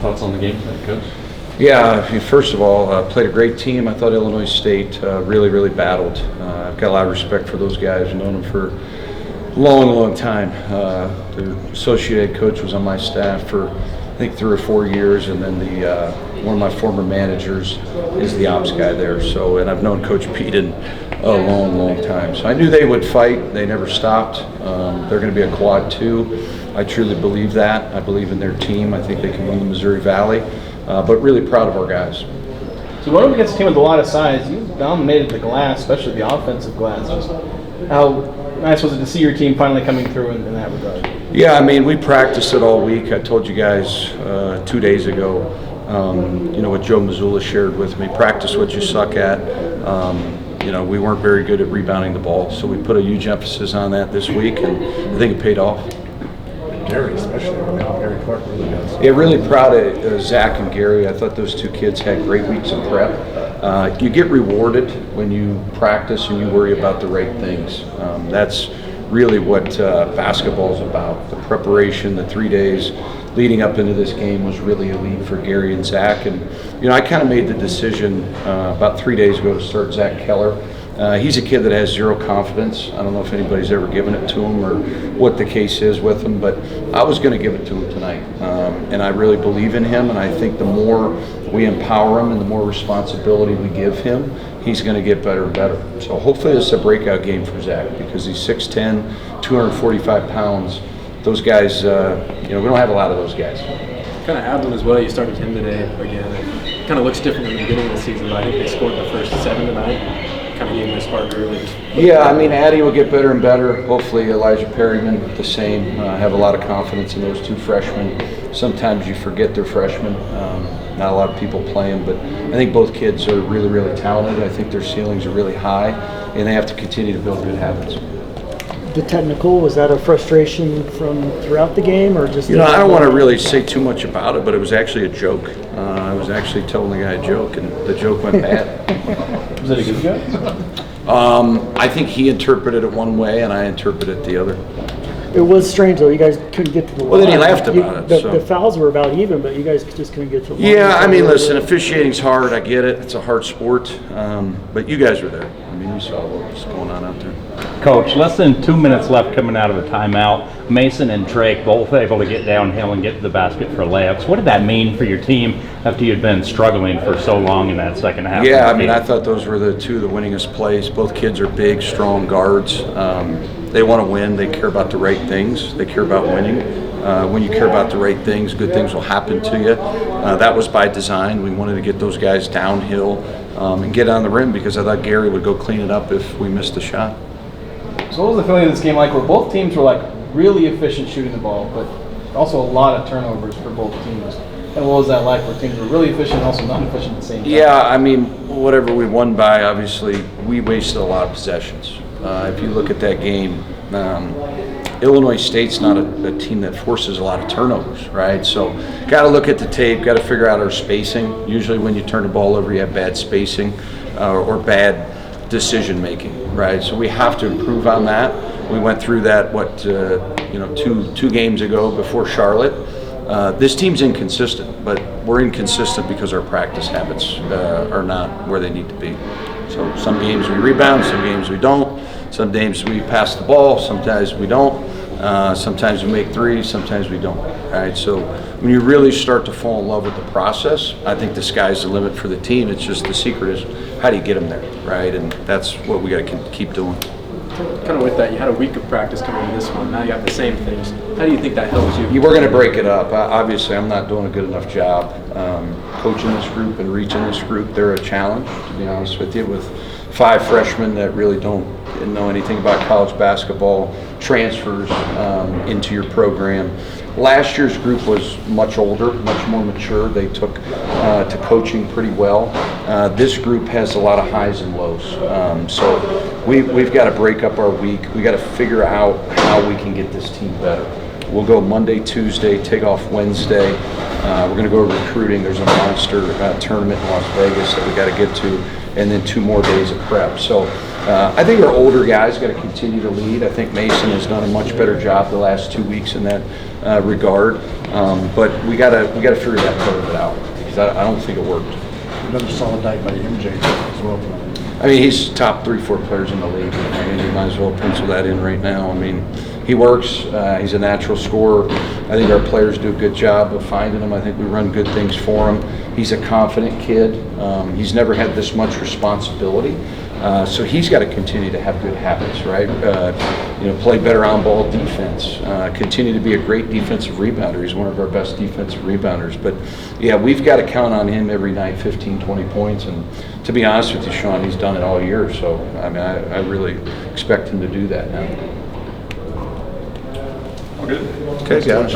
thoughts on the game tonight, Coach? Yeah, first of all, played a great team. I thought Illinois State really battled. I've got a lot of respect for those guys. I've known them for a long time. The associate head coach was on my staff for, I think, 3 or 4 years, and then one of my former managers is the ops guy there. So, and I've known Coach Pete a long time. So I knew they would fight. They never stopped. They're going to be a quad 2. I truly believe that. I believe in their team. I think they can win the Missouri Valley. But really proud of our guys. So going up against a team with a lot of size, you dominated the glass, especially the offensive glass. How nice was it to see your team finally coming through in that regard? Yeah, I mean, we practiced it all week. I told you guys 2 days ago, what Joe Mazzulla shared with me, practice what you suck at. We weren't very good at rebounding the ball, so we put a huge emphasis on that this week, and I think it paid off. Gary, especially right now, Gary Clark really does. Yeah, really proud of Zach and Gary. I thought those 2 kids had great weeks of prep. You get rewarded when you practice and you worry about the right things. That's really what basketball is about. The preparation, the 3 days leading up into this game was really elite for Gary and Zach. And, I kind of made the decision about 3 days ago to start Zach Keller. He's a kid that has zero confidence. I don't know if anybody's ever given it to him or what the case is with him, but I was going to give it to him tonight. And I really believe in him, and I think the more we empower him and the more responsibility we give him, he's going to get better and better. So hopefully this is a breakout game for Zach because he's 6'10", 245 pounds. Those guys, we don't have a lot of those guys. Kind of Adlin as well. You started him today again. It kind of looks different than the beginning of the season, but I think they scored the first 7 tonight. Kind of gave him a spark early. Yeah, I mean, Addie will get better and better. Hopefully Elijah Perryman the same. I have a lot of confidence in those 2 freshmen. Sometimes you forget they're freshmen. Not a lot of people play them, but I think both kids are really talented. I think their ceilings are really high, and they have to continue to build good habits. The technical, was that a frustration from throughout the game, or just? I don't want to really say too much about it, but it was actually a joke. I was actually telling the guy a joke, and the joke went bad. Was it a good joke? I think he interpreted it one way, and I interpreted it the other. It was strange, though. You guys couldn't get to the line. Well, then he laughed about it. The fouls were about even, but you guys just couldn't get to the line. Yeah, I mean, listen, officiating's hard. I get it. It's a hard sport. But you guys were there. I mean, you saw what was going on out there. Coach, less than 2 minutes left coming out of the timeout. Mason and Drake both able to get downhill and get to the basket for layups. What did that mean for your team after you'd been struggling for so long in that second half? Yeah, I mean, I thought those were the 2 of the winningest plays. Both kids are big, strong guards. They want to win. They care about the right things. They care about winning. When you care about the right things, good things will happen to you. That was by design. We wanted to get those guys downhill and get on the rim because I thought Gary would go clean it up if we missed the shot. So what was the feeling of this game like where both teams were really efficient shooting the ball, but also a lot of turnovers for both teams? And what was that like where teams were really efficient and also not efficient at the same time? Yeah, I mean, whatever we won by, obviously, we wasted a lot of possessions. If you look at that game, Illinois State's not a team that forces a lot of turnovers, right? So got to look at the tape, got to figure out our spacing. Usually when you turn the ball over, you have bad spacing or bad decision making, right? So we have to improve on that. We went through that, two games ago before Charlotte. This team's inconsistent, but we're inconsistent because our practice habits are not where they need to be. So some games we rebound, some games we don't. Some games we pass the ball, sometimes we don't. Sometimes we make threes, sometimes we don't. Right? So when you really start to fall in love with the process, I think the sky's the limit for the team. It's just the secret is how do you get them there, right? And that's what we got to keep doing. Kind of with that, you had a week of practice coming in this one. Now you have the same things. How do you think that helps you? We're going to break it up. Obviously, I'm not doing a good enough job coaching this group and reaching this group. They're a challenge, to be honest with you, with 5 freshmen that really didn't know anything about college basketball, transfers into your program. Last year's group was much older, much more mature. They took to coaching pretty well. This group has a lot of highs and lows. So we've got to break up our week. We've got to figure out how we can get this team better. We'll go Monday, Tuesday, take off Wednesday. We're going to go recruiting. There's a monster tournament in Las Vegas that we got to get to, and then 2 more days of prep. So I think our older guys got to continue to lead. I think Mason has done a much better job the last 2 weeks in that regard. But we got to figure that part of it out because I don't think it worked. Another solid night by MJ as well. I mean, he's top 3-4 players in the league. I mean, you might as well pencil that in right now. I mean, he works. He's a natural scorer. I think our players do a good job of finding him. I think we run good things for him. He's a confident kid. He's never had this much responsibility. So he's got to continue to have good habits, right? Play better on-ball defense. Continue to be a great defensive rebounder. He's one of our best defensive rebounders. But, yeah, we've got to count on him every night, 15, 20 points. And to be honest with you, Sean, he's done it all year. So, I mean, I really expect him to do that now. All good. Okay, guys.